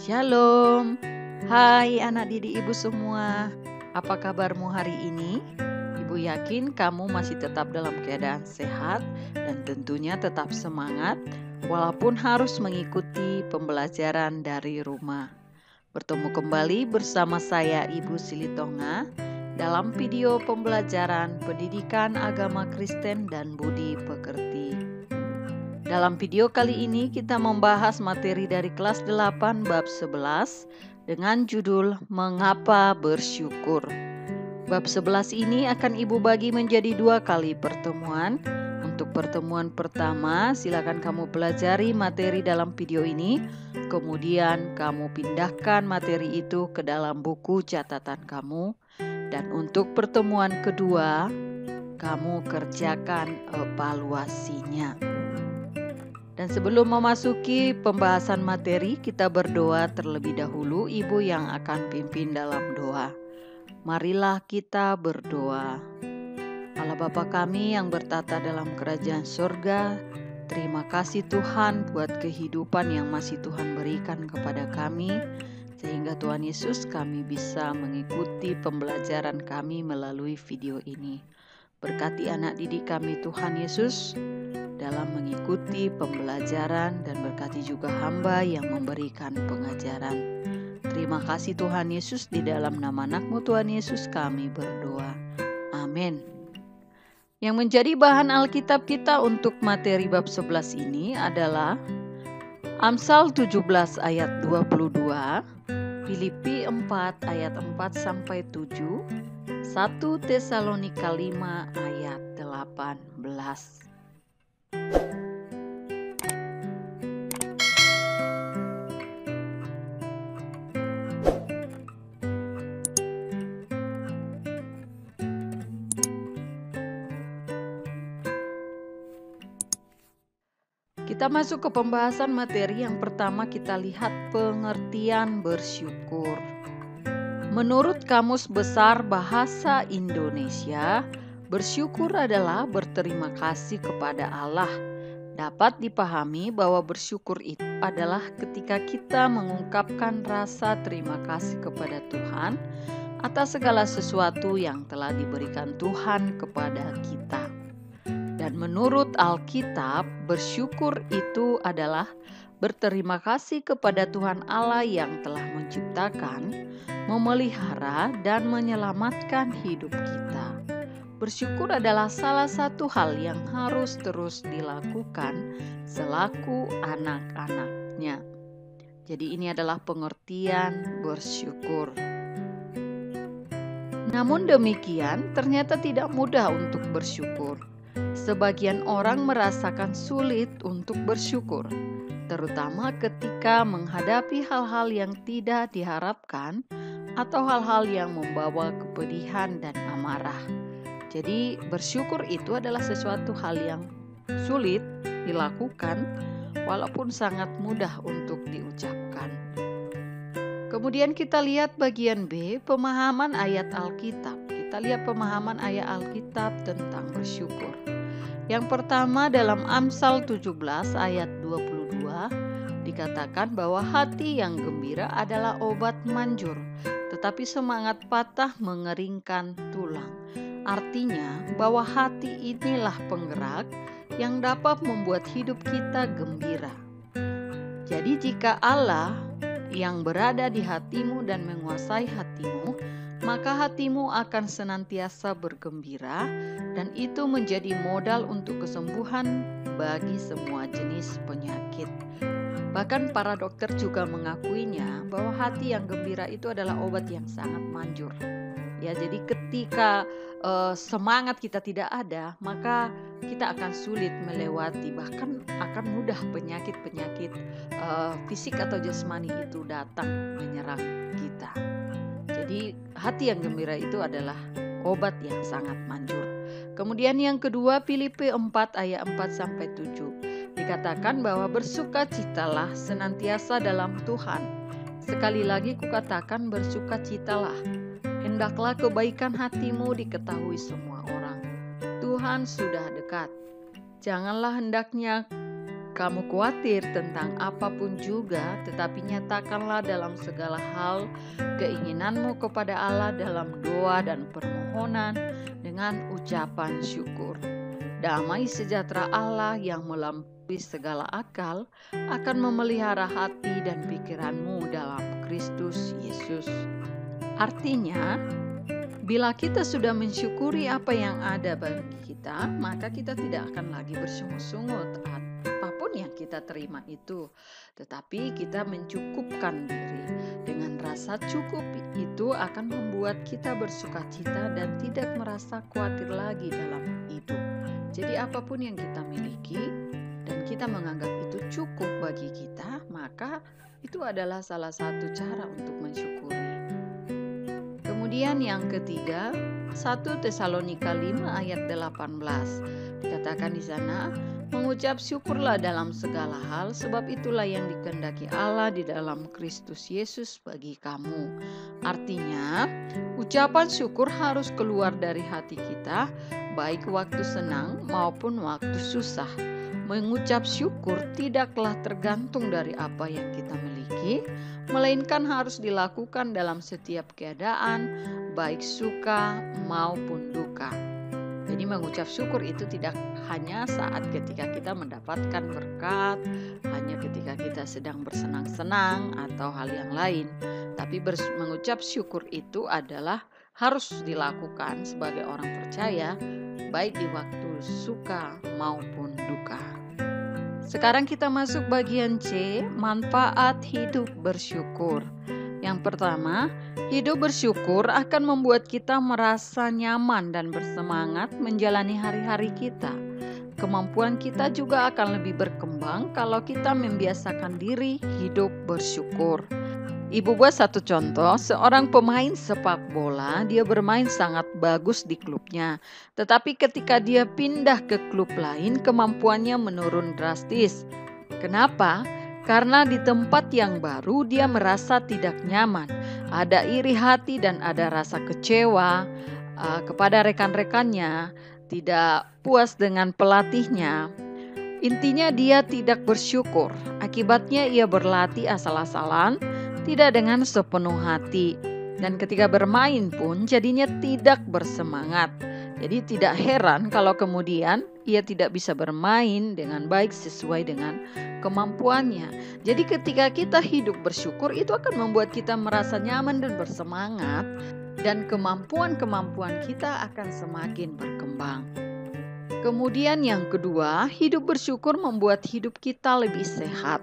Shalom. Hai anak didik ibu semua. Apa kabarmu hari ini? Ibu yakin kamu masih tetap dalam keadaan sehat dan tentunya tetap semangat walaupun harus mengikuti pembelajaran dari rumah. Bertemu kembali bersama saya Ibu Silitonga dalam video pembelajaran pendidikan agama Kristen dan budi pekerti. Dalam video kali ini kita membahas materi dari kelas 8 bab 11 dengan judul Mengapa Bersyukur. Bab 11 ini akan Ibu bagi menjadi 2 kali pertemuan. Untuk pertemuan pertama, silakan kamu pelajari materi dalam video ini. Kemudian kamu pindahkan materi itu ke dalam buku catatan kamu. Dan untuk pertemuan kedua, kamu kerjakan evaluasinya. Dan sebelum memasuki pembahasan materi, kita berdoa terlebih dahulu. Ibu yang akan pimpin dalam doa. Marilah kita berdoa. Allah Bapa kami yang bertata dalam kerajaan surga, terima kasih Tuhan buat kehidupan yang masih Tuhan berikan kepada kami, sehingga Tuhan Yesus kami bisa mengikuti pembelajaran kami melalui video ini. Berkati anak didik kami Tuhan Yesus dalam mengikuti pembelajaran dan berkati juga hamba yang memberikan pengajaran. Terima kasih Tuhan Yesus, di dalam nama anak-Mu Tuhan Yesus kami berdoa. Amin. Yang menjadi bahan Alkitab kita untuk materi bab 11 ini adalah Amsal 17 ayat 22, Filipi 4 ayat 4-7, 1 Tesalonika 5 ayat 18. Kita masuk ke pembahasan materi. Yang pertama kita lihat pengertian bersyukur. Menurut Kamus Besar Bahasa Indonesia, bersyukur adalah berterima kasih kepada Allah. Dapat dipahami bahwa bersyukur itu adalah ketika kita mengungkapkan rasa terima kasih kepada Tuhan atas segala sesuatu yang telah diberikan Tuhan kepada kita. Dan menurut Alkitab, bersyukur itu adalah berterima kasih kepada Tuhan Allah yang telah menciptakan, memelihara, dan menyelamatkan hidup kita. Bersyukur adalah salah satu hal yang harus terus dilakukan selaku anak-anaknya. Jadi ini adalah pengertian bersyukur. Namun demikian, ternyata tidak mudah untuk bersyukur. Sebagian orang merasakan sulit untuk bersyukur, terutama ketika menghadapi hal-hal yang tidak diharapkan atau hal-hal yang membawa kepedihan dan amarah. Jadi bersyukur itu adalah sesuatu hal yang sulit dilakukan walaupun sangat mudah untuk diucapkan. Kemudian kita lihat bagian B, pemahaman ayat Alkitab. Kita lihat pemahaman ayat Alkitab tentang bersyukur. Yang pertama dalam Amsal 17 ayat 22 dikatakan bahwa hati yang gembira adalah obat manjur, tetapi semangat patah mengeringkan tulang. Artinya bahwa hati inilah penggerak yang dapat membuat hidup kita gembira. Jadi jika Allah yang berada di hatimu dan menguasai hatimu, maka hatimu akan senantiasa bergembira, dan itu menjadi modal untuk kesembuhan bagi semua jenis penyakit. Bahkan para dokter juga mengakuinya bahwa hati yang gembira itu adalah obat yang sangat manjur. Ya, jadi ketika semangat kita tidak ada, maka kita akan sulit melewati, bahkan akan mudah penyakit-penyakit fisik atau jasmani itu datang menyerang kita. Jadi hati yang gembira itu adalah obat yang sangat manjur. Kemudian yang kedua, Filipi 4 ayat 4-7 dikatakan bahwa bersukacitalah senantiasa dalam Tuhan. Sekali lagi kukatakan bersukacitalah. Hendaklah kebaikan hatimu diketahui semua orang. Tuhan sudah dekat. Janganlah hendaknya kamu khawatir tentang apapun juga, tetapi nyatakanlah dalam segala hal keinginanmu kepada Allah dalam doa dan permohonan dengan ucapan syukur. Damai sejahtera Allah yang melampaui segala akal akan memelihara hati dan pikiranmu dalam Kristus Yesus. Artinya, bila kita sudah mensyukuri apa yang ada bagi kita, maka kita tidak akan lagi bersungut-sungut apapun yang kita terima itu. Tetapi kita mencukupkan diri. Dengan rasa cukup itu akan membuat kita bersukacita dan tidak merasa khawatir lagi dalam hidup. Jadi apapun yang kita miliki dan kita menganggap itu cukup bagi kita, maka itu adalah salah satu cara untuk mensyukuri. Kemudian yang ketiga, 1 Tesalonika 5 ayat 18. Dikatakan di sana, mengucap syukurlah dalam segala hal, sebab itulah yang dikehendaki Allah di dalam Kristus Yesus bagi kamu. Artinya, ucapan syukur harus keluar dari hati kita, baik waktu senang maupun waktu susah. Mengucap syukur tidaklah tergantung dari apa yang kita miliki, melainkan harus dilakukan dalam setiap keadaan, baik suka maupun duka. Jadi mengucap syukur itu tidak hanya saat ketika kita mendapatkan berkat, hanya ketika kita sedang bersenang-senang atau hal yang lain. Tapi mengucap syukur itu adalah harus dilakukan sebagai orang percaya, baik di waktu suka maupun duka. Sekarang kita masuk bagian C, manfaat hidup bersyukur. Yang pertama, hidup bersyukur akan membuat kita merasa nyaman dan bersemangat menjalani hari-hari kita. Kemampuan kita juga akan lebih berkembang kalau kita membiasakan diri hidup bersyukur. Ibu buat satu contoh, seorang pemain sepak bola, dia bermain sangat bagus di klubnya. Tetapi ketika dia pindah ke klub lain, kemampuannya menurun drastis. Kenapa? Karena di tempat yang baru dia merasa tidak nyaman. Ada iri hati dan ada rasa kecewa kepada rekan-rekannya, tidak puas dengan pelatihnya. Intinya dia tidak bersyukur. Akibatnya ia berlatih asal-asalan, tidak dengan sepenuh hati. Dan ketika bermain pun jadinya tidak bersemangat. Jadi tidak heran kalau kemudian ia tidak bisa bermain dengan baik sesuai dengan kemampuannya. Jadi ketika kita hidup bersyukur itu akan membuat kita merasa nyaman dan bersemangat. Dan kemampuan-kemampuan kita akan semakin berkembang. Kemudian yang kedua, hidup bersyukur membuat hidup kita lebih sehat.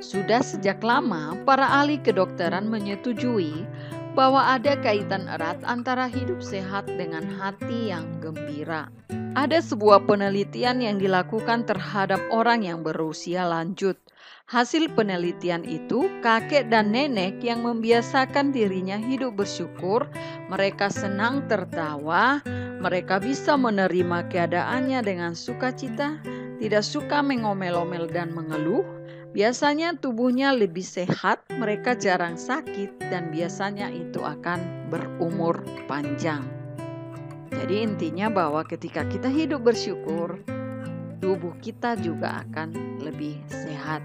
Sudah sejak lama para ahli kedokteran menyetujui bahwa ada kaitan erat antara hidup sehat dengan hati yang gembira. Ada sebuah penelitian yang dilakukan terhadap orang yang berusia lanjut. Hasil penelitian itu, kakek dan nenek yang membiasakan dirinya hidup bersyukur, mereka senang tertawa, mereka bisa menerima keadaannya dengan sukacita, tidak suka mengomel-omel dan mengeluh. Biasanya tubuhnya lebih sehat, mereka jarang sakit, dan biasanya itu akan berumur panjang. Jadi intinya bahwa ketika kita hidup bersyukur, tubuh kita juga akan lebih sehat.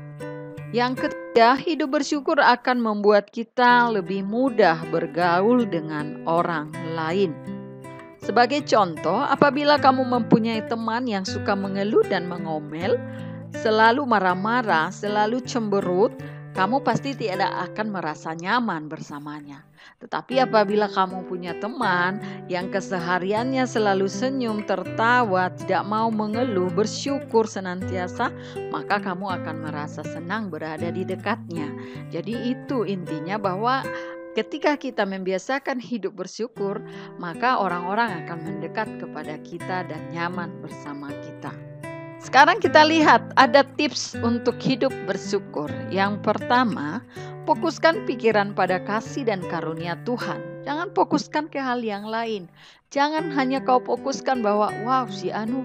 Yang ketiga, hidup bersyukur akan membuat kita lebih mudah bergaul dengan orang lain. Sebagai contoh, apabila kamu mempunyai teman yang suka mengeluh dan mengomel, selalu marah-marah, selalu cemberut, kamu pasti tidak akan merasa nyaman bersamanya. Tetapi apabila kamu punya teman yang kesehariannya selalu senyum, tertawa, tidak mau mengeluh, bersyukur senantiasa, maka kamu akan merasa senang berada di dekatnya. Jadi itu intinya bahwa ketika kita membiasakan hidup bersyukur, maka orang-orang akan mendekat kepada kita dan nyaman bersama kita. Sekarang kita lihat ada tips untuk hidup bersyukur. Yang pertama, fokuskan pikiran pada kasih dan karunia Tuhan. Jangan fokuskan ke hal yang lain. Jangan hanya kau fokuskan bahwa wow si Anu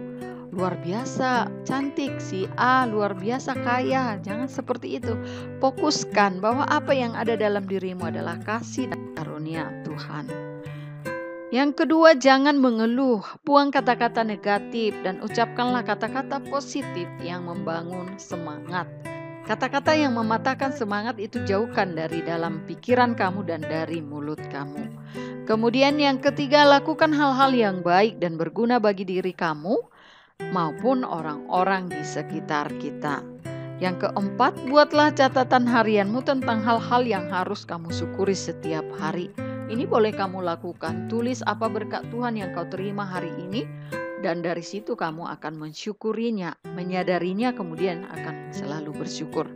luar biasa cantik, si A luar biasa kaya. Jangan seperti itu. Fokuskan bahwa apa yang ada dalam dirimu adalah kasih dan karunia Tuhan. Yang kedua, jangan mengeluh, buang kata-kata negatif dan ucapkanlah kata-kata positif yang membangun semangat. Kata-kata yang mematahkan semangat itu jauhkan dari dalam pikiran kamu dan dari mulut kamu. Kemudian yang ketiga, lakukan hal-hal yang baik dan berguna bagi diri kamu maupun orang-orang di sekitar kita. Yang keempat, buatlah catatan harianmu tentang hal-hal yang harus kamu syukuri setiap hari. Ini boleh kamu lakukan, tulis apa berkat Tuhan yang kau terima hari ini, dan dari situ kamu akan mensyukurinya, menyadarinya, kemudian akan selalu bersyukur.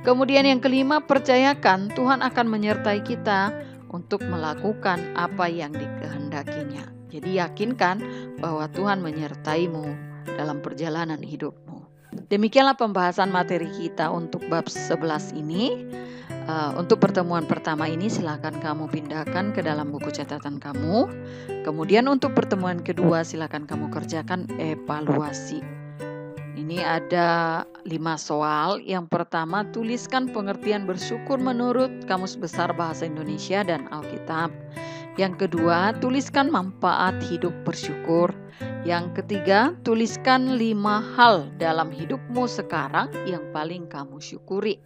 Kemudian yang kelima, percayakan Tuhan akan menyertai kita untuk melakukan apa yang dikehendakinya. Jadi yakinkan bahwa Tuhan menyertaimu dalam perjalanan hidupmu. Demikianlah pembahasan materi kita untuk bab 11 ini. Untuk pertemuan pertama ini silakan kamu pindahkan ke dalam buku catatan kamu. Kemudian untuk pertemuan kedua silakan kamu kerjakan evaluasi. Ini ada 5 soal. Yang pertama, tuliskan pengertian bersyukur menurut Kamus Besar Bahasa Indonesia dan Alkitab. Yang kedua, tuliskan manfaat hidup bersyukur. Yang ketiga, tuliskan 5 hal dalam hidupmu sekarang yang paling kamu syukuri.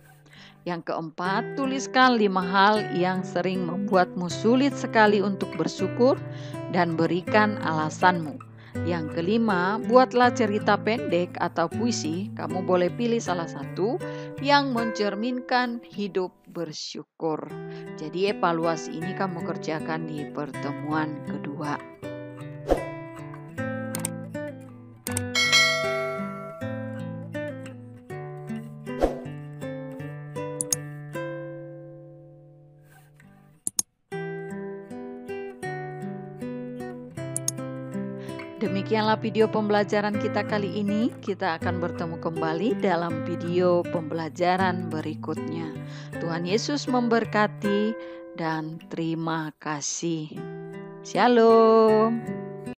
Yang keempat, tuliskan 5 hal yang sering membuatmu sulit sekali untuk bersyukur dan berikan alasanmu. Yang kelima, buatlah cerita pendek atau puisi. Kamu boleh pilih salah satu yang mencerminkan hidup bersyukur. Jadi evaluasi ini kamu kerjakan di pertemuan kedua. Demikianlah video pembelajaran kita kali ini. Kita akan bertemu kembali dalam video pembelajaran berikutnya. Tuhan Yesus memberkati dan terima kasih. Shalom.